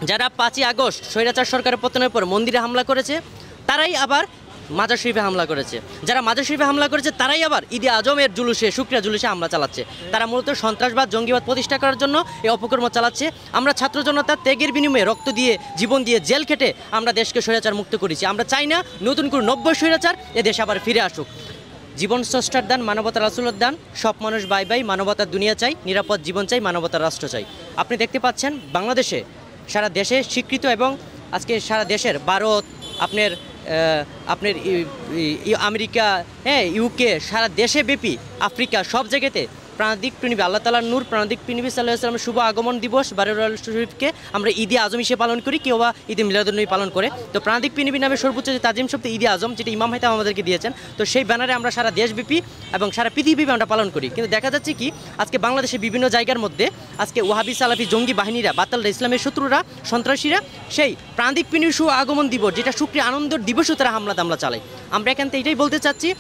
যারা 5ই আগস্ট স্বৈরাচার সরকারের পতনের পর মন্দিরে হামলা করেছে তারাই আবার মাজার শরীফে হামলা করেছে। যারা মাজার শরীফে হামলা করেছে তারাই আবার ঈদে আজমের জুলুসে শুকরিয়া জুলুসে হামলা চালাচ্ছে। তারা মূলত সন্ত্রাসবাদ জঙ্গিবাদ প্রতিষ্ঠা করার জন্য এই অপকর্ম চালাচ্ছে। আমরা ছাত্র জনতা ত্যাগের বিনিময়ে রক্ত দিয়ে জীবন দিয়ে জেল খেটে আমরা দেশকে স্বৈরাচার মুক্ত করেছি। আমরা চাই না নতুন করে 90 স্বৈরাচার এ দেশ আবার ফিরে আসুক। জীবন স্রষ্টার দান, মানবতার রাসূলের দান, সব মানুষ বাই বাই, মানবতার দুনিয়া চাই, নিরাপদ জীবন চাই, মানবতার রাষ্ট্র চাই। আপনি দেখতে পাচ্ছেন বাংলাদেশে সারা দেশে স্বীকৃত এবং আজকে সারা দেশের ভারত, আপনার আমেরিকা, হ্যাঁ ইউকে, সারা দেশে ব্যাপী আফ্রিকা সব জায়গাতে প্রাণাদিক পৃথিবী আল্লাহ তাআলার নূর প্রাণাদিক পৃথিবী সাল্লাল্লাহু আলাইহি ওয়াসাল্লামের শুভ আগমন দিবস বারুল শরীফকে আমরা ঈদে আজম হিসেবে পালন করি, কেউ বা ঈদে মিলাদুন্নবী পালন করে। তো প্রাণাদিক পৃথিবী নামে সর্বোচ্চ যে তাজিম শব্দ ঈদে আজম, যেটা ইমাম হায়তাম আমাদেরকে দিয়েছেন, তো সেই ব্যানারে আমরা সারা দেশব্যাপী এবং সারা পৃথিবীব্যাপী আমরা পালন করি। কিন্তু দেখা যাচ্ছে কি আজকে বাংলাদেশের বিভিন্ন জায়গার মধ্যে আজকে ওয়াহাবি সালাফি জঙ্গি বাহিনীরা, বাতালরা, ইসলামের শত্রুরা, সন্ত্রাসীরা সেই প্রাণাদিক পৃথিবীর শুভ আগমন দিবস, যেটা শুকরিয়া আনন্দের দিবসও তারা হামলা চালায়। আমরা এখান থেকে এটাই বলতে চাচ্ছি,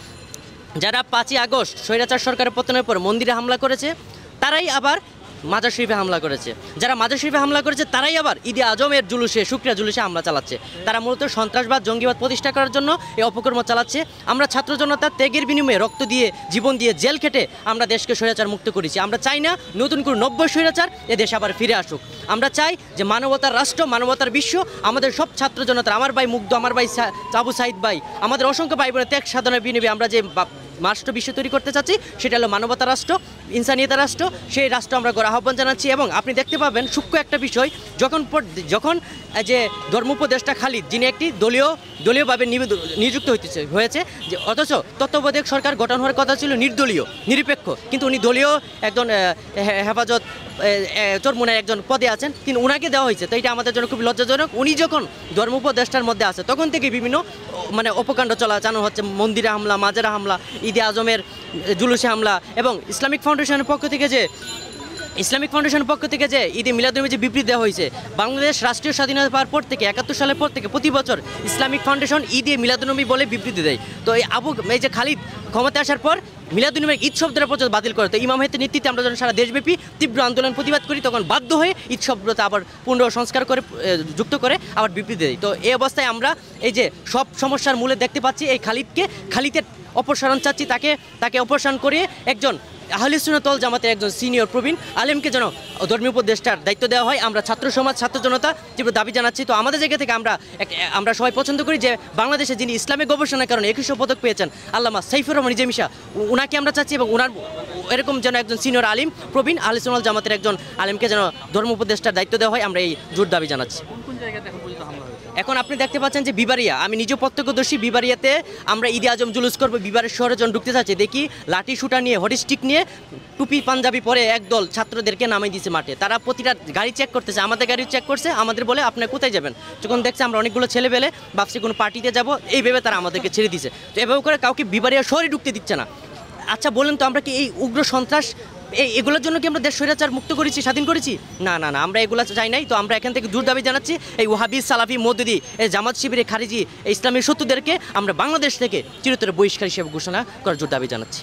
যারা 5ই আগস্ট স্বৈরাচার সরকারের পতনের পর মন্দিরে হামলা করেছে তারাই আবার মাজার শরীফে হামলা করেছে। যারা মাজার শরীফে হামলা করেছে তারাই আবার ঈদে আজমের জুলুসে শুকরিয়া জুলুসে হামলা চালাচ্ছে। তারা মূলত সন্ত্রাসবাদ জঙ্গিবাদ প্রতিষ্ঠা করার জন্য এই অপকর্ম চালাচ্ছে। আমরা ছাত্র জনতা ত্যাগের বিনিময়ে রক্ত দিয়ে জীবন দিয়ে জেল খেটে আমরা দেশকে স্বৈরাচার মুক্ত করেছি। আমরা চাই না নতুন করে 90 স্বৈরাচার এ দেশ আবার ফিরে আসুক। আমরা চাই যে মানবতার রাষ্ট্র, মানবতার বিশ্ব, আমাদের সব ছাত্র জনতা, আমার ভাই মুগ্ধ, আমার ভাই আবু সাইদ ভাই, আমাদের অসংখ্য ভাই বোনের ত্যাগ সাধনার বিনিময়ে আমরা যে রাষ্ট্র বিশ্ব তৈরি করতে চাচ্ছি সেটা হলো মানবতা রাষ্ট্র, ইনসানিয়তের রাষ্ট্র। সেই রাষ্ট্র আমরা গড়ার আহ্বান জানাচ্ছি। এবং আপনি দেখতে পাবেন সূক্ষ্ম একটা বিষয়, যখন যে ধর্মোপদেষ্টা খালিদ, যিনি একটি দলীয়ভাবে নিযুক্ত হয়েছে, যে অথচ তত্ত্বাবধায়ক সরকার গঠন হওয়ার কথা ছিল নির্দলীয়, নিরপেক্ষ, কিন্তু উনি দলীয় একজন হেফাজত চরমুনার একজন পদে আছেন, কিন্তু ওনাকে দেওয়া হয়েছে। তো এটা আমাদের জন্য খুব লজ্জাজনক। উনি যখন ধর্মোপদেষ্টার মধ্যে আছে তখন থেকে বিভিন্ন অপকাণ্ড চালানো হচ্ছে, মন্দিরে হামলা, মাজারে হামলা, ঈদে আজমের জুলুসে হামলা। এবং ইসলামিক ফাউন্ডেশনের পক্ষ থেকে যে ঈদে মিলাদুন্নবী যে বিবৃতি দেওয়া হয়েছে, বাংলাদেশ রাষ্ট্রীয় স্বাধীনতা পাওয়ার পর থেকে 71 সালের পর থেকে প্রতি বছর ইসলামিক ফাউন্ডেশন ঈদে মিলাদুন্নবী বলে বিবৃতি দেয়। তো এই যে খালিদ ক্ষমতায় আসার পর মিলাদুন্নবীর ঈদ শব্দটা পর্যন্ত বাতিল করে। তো ইমাম হায়তের নেতৃত্বে আমরা যখন সারা দেশব্যাপী তীব্র আন্দোলন প্রতিবাদ করি, তখন বাধ্য হয়ে ঈদ শব্দটা আবার পুনঃসংস্কার করে যুক্ত করে আবার বিবৃতি দেয়। তো এই অবস্থায় আমরা এই যে সব সমস্যার মূলে দেখতে পাচ্ছি এই খালিদের অপসারণ চাচ্ছি। তাকে অপসারণ করে একজন আহলে সুন্নাত ওয়াল জামাতের একজন সিনিয়র প্রবীণ আলেমকে যেন ধর্মীয় উপদেষ্টার দায়িত্ব দেওয়া হয়। আমরা ছাত্র সমাজ, ছাত্র জনতা তীব্র দাবি জানাচ্ছি। তো আমাদের জায়গা থেকে আমরা সবাই পছন্দ করি যে বাংলাদেশে যিনি ইসলামিক গবেষণার কারণে 2100 পদক পেয়েছেন আল্লামা সাইফুর রহমান রিজভী, ওনাকে আমরা চাচ্ছি, এবং ওনার এরকম যেন একজন সিনিয়র আলিম প্রবীণ আহলে সুন্নাত ওয়াল জামাতের একজন আলেমকে যেন ধর্ম উপদেষ্টার দায়িত্ব দেওয়া হয়। আমরা এই জোর দাবি জানাচ্ছি। এখন আপনি দেখতে পাচ্ছেন যে বিবারিয়া, আমি নিজে প্রত্যক্ষদর্শী, বিবারিয়াতে আমরা ঈদে আজম জুলুস করবো। বিবারের শহরে যখন ঢুকতে চাচ্ছি দেখি লাঠি শুটা নিয়ে, হটস্টিক নিয়ে, টুপি পাঞ্জাবি পরে একদল ছাত্রদেরকে নামিয়ে দিয়েছে মাঠে। তারা প্রতিটা গাড়ি চেক করতেছে, আমাদের গাড়ি চেক করছে, আমাদের বলে আপনারা কোথায় যাবেন। যখন দেখছে আমরা অনেকগুলো ছেলে বেলে ভাবছি কোনো পার্টিতে যাবো, এই ভেবে তারা আমাদেরকে ছেড়ে দিছে। তো এভাবে করে কাউকে বিবারিয়া শহরে ঢুকতে দিচ্ছে না। আচ্ছা বলেন তো, আমরা কি এই উগ্র সন্ত্রাস এগুলোর জন্য কি আমরা দেশ স্বৈরাচার মুক্ত করেছি, স্বাধীন করেছি? না, আমরা এগুলো চাই নাই। তো আমরা এখান থেকে জোর দাবি জানাচ্ছি এই ওয়াহাবি সালাফি মওদুদি, এই জামাত শিবিরে খারিজি, এই ইসলামী শত্রুদেরকে আমরা বাংলাদেশ থেকে চিরতরে বহিষ্কার হিসেবে ঘোষণা করার জোর দাবি জানাচ্ছি।